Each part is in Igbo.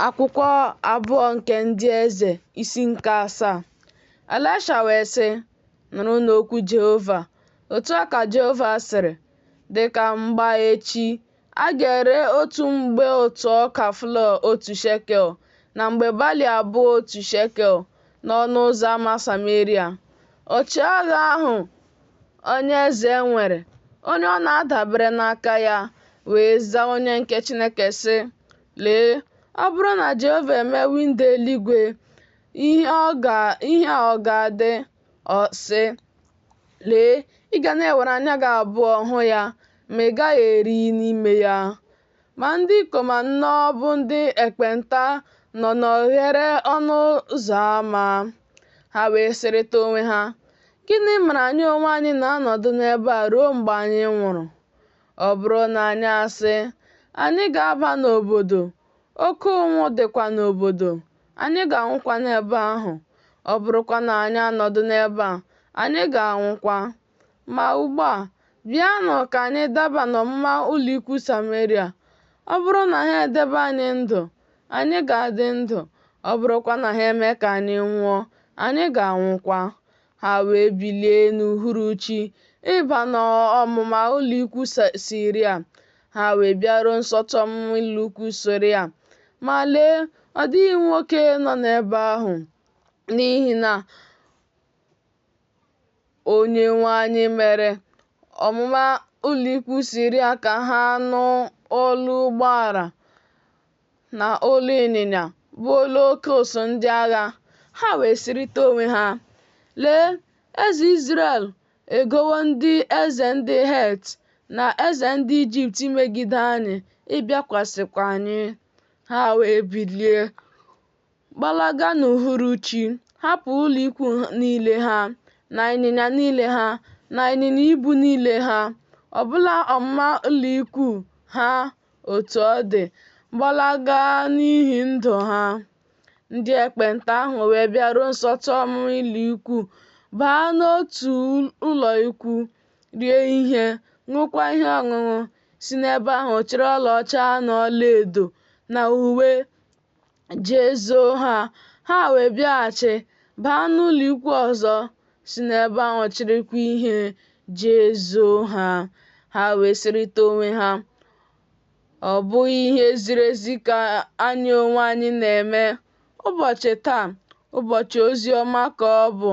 Akwụkwọ abụọ nke ndị eze isi nke 7. Elisha wee sị, nụrụ n'okwu Jehova. Otu a ka Jehova sịrị, dịka mgba echi, a ga-ere otu mgbe ụtụ ọka flọọ 1 shekel na mgbe balị abụọ 1 shekel n'ọnụ ụzọ ámá Sameria. Ọchịagha ahụ onye eze nwere, onye ọ na-adabere n'aka ya, wee zaa onye nke Chineke sị, lee, ọ bụrụ na Jehova eme windo eluigwe, ihe a ọ ga-adị? Ọ sị, lee, ị ga na-ewere anya gị abụọ hụ ya, ma ị gaghị eri n'ime ya. Ma ndị ikom anọ bụ ndị ekpenta nọ n'oghere ọnụ ụzọ ámá. Ha wee sịrịta onwe ha, gịnị mere anyị onwe anyị na-anọdụ n'ebe a ruo mgbe anyị nwụrụ? Ọ bụrụ na anyị asị, anyị ga-aba n'obodo, oke ụnwụ dịkwa n'obodo, anyị ga-anwụkwa n'ebe ahụ. Ọ bụrụkwa na anyị anọdụ n'ebe a, anyị ga-anwụkwa. Ma ugbu a, bịanụ ka anyị daba n'ọmụma ụlọikwu Sameria. Ọ bụrụ na ha edebe anyị ndụ, anyị ga-adị ndụ. Ọ bụrụkwa na ha eme ka anyị nwụọ, anyị ga-anwụkwa. Ha wee bilie n'uhuruchi ịba n'ọmụma ụlọikwu Siria. Ha wee bịaruo nsọtụ ọmụma ụlọikwu Siria. Ma lee, ọ dịghị nwoke nọ n'ebe ahụ, n'ihi na Onyenwe anyị mere ọmụma ụlọikwu Siria ka ha nụ olu ụgbọala na olu ịnyịnya, bụ olu oke ụsụ ndị agha. Ha wee sịrịta onwe ha, lee, eze Izrel egowo ndị eze ndị Het na eze ndị Ijipt megide anyị, ịbịakwasịkwa anyị. Ha wee bilie gbalaga n'uhuruchi, hapụ ụlọikwu niile ha, na ịnyịnya niile ha, na ịnyịnya ibu niile ha, ọbụla ọmụma ụlọikwu ha. Otu ọ dị, gbalaga n'ihi ndụ ha. Ndị ekpenta ahụ wee bịaruo nsọtụ ọmụma ụlọikwu, baa n'otu ụlọikwu, rie ihe, ṅụkwa ihe ọṅụṅụ, si n'ebe ahụ chịrị ọlaọcha na ọlaedo na uwe jee zoo ha. Ha wee bịaghachi baa n'ụlọikwu ọzọ, si n'ebe ahụ chịrịkwa ihe jee zoo ha. Ha wee sịrịta onwe ha, ọ bụghị ihe ziri ezi ka anyị onwe anyị na-eme. Ụbọchị taa, ụbọchị ozi ọma ka ọ bụ,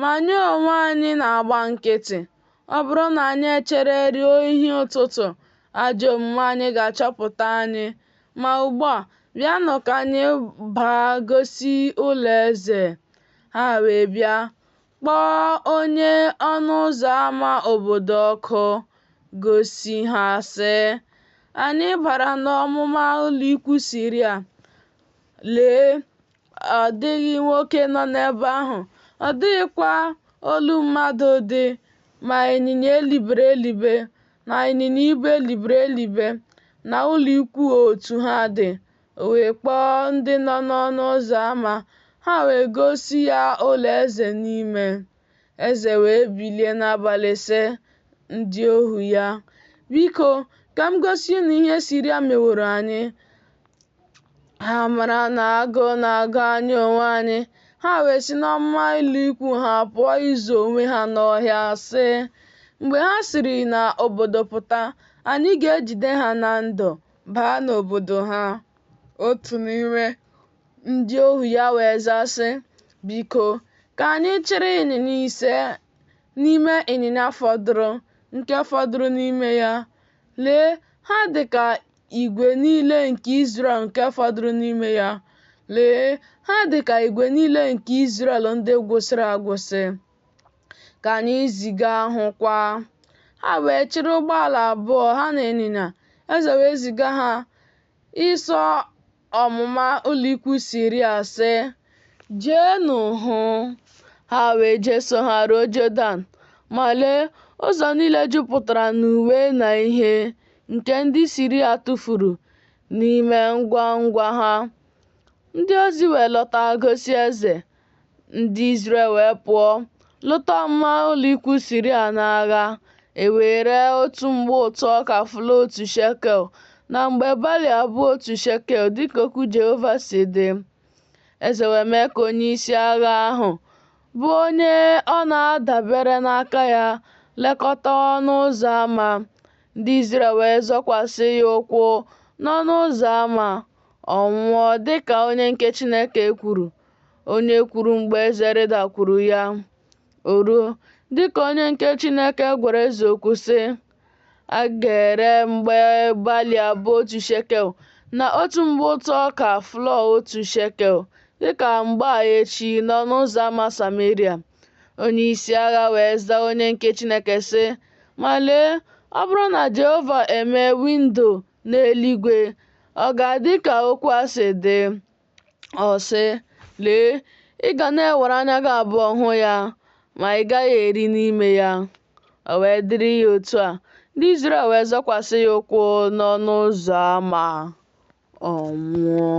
ma anyị onwe anyị na-agba nkịtị. Ọ bụrụ na anyị echere ruo ihe ụtụtụ, ajọ omume anyị ga-achọpụta anyị. Ma ugbu a, bịanụ ka anyị baa gosi ụlọ eze. Ha wee bịa kpọọ onye ọnụ ụzọ ámá obodo ọkụ, gosi ha sị, anyị bara n'ọmụma ụlọikwu Siria. Lee, ọ dịghị nwoke nọ n'ebe ahụ, ọ dịghịkwa olu mmadụ dị, ma ịnyịnya elibere elibe na ịnyịnya ibu elibere elibe na ụlọikwu otu ha dị. O wee kpọọ ndị nọ n'ọnụ ụzọ ámá, ha wee gosi ya ụlọ eze n'ime. Eze wee bilie n'abalị sị ndị ohu ya, biko, ka m gosi unu ihe Siria meworo anyị. Ha mara na agụụ na-agụ anyị onwe anyị. Ha wee si n'ọmụma ụlọikwu ha pụọ izo onwe ha n'ọhịa, sị, mgbe ha siri n'obodo pụta, anyị ga-ejide ha na ndụ, baa n'obodo ha. Otu n'ime ndị ohu ya wee zaa sị, biko, ka anyị chịrị ịnyịnya 5 n'ime ịnyịnya fọdụrụ n'ime ya. Lee, ha dị ka igwe niile nke Izrel nke fọdụrụ n'ime ya. Lee, ha dị ka igwe niile nke Izrel ndị gwụsịrị agwụsị. Ka anyị ziga hụkwa. Ha wee chịrị ụgbọala abụọ ha na ịnyịnya. Eze wee ziga ha ịsọ ọmụma ụlọikwu Siria, sị, jeenụ hụ. Ha wee jeso ha ruo Jọdan. Ma lee, ụzọ niile jupụtara n'uwe na ihe nke ndị Siria tụfuru n'ime ngwangwa ha. Ndị ozi wee lọta gosi eze. Ndị Izrel wee pụọ lụta ọmụma ụlọikwu Siria n'agha. E wee ree otu mgbe ụtụ ọka flọọ 1 shekel na mgbe balị abụ otu shekel dịka okwu Jehova si dị. Eze wee mee ka onyeisi agha ahụ, bụ onye ọ na-adabere n'aka ya, lekọta ọnụ ụzọ ámá. Ndị Izrel wee zọkwasị ya ụkwụ n'ọnụ ụzọ ámá, ọ nwụọ dịka onye nke Chineke kwuru. Onye kwuru mgbe eze rịdakwuru ya. O ruo, dịka onye nke Chineke gwara eze okwu sị, a ga-ere mgbe balị abụ otu shekel na otu mgbe ụtụ ọka flọọ otu shekel dịka mgbaa echi n'ọnụ ụzọ ámá Sameria. Onyeisi agha wee zaa onye nke Chineke sị, ma lee, ọ bụrụ na Jehova emee windo n'eluigwe, ọ ga-adị ka okwu a si dị? Ọ sị, lee, ị ga na-ewere anya gị abụọ hụ ya, ma ị gaghị eri n'ime ya. O wee dịrị ya otu a. Ndị Izrel wee zọkwasị ya ụkwụ n'ọnụ ụzọ ámá, ọ nwụọ.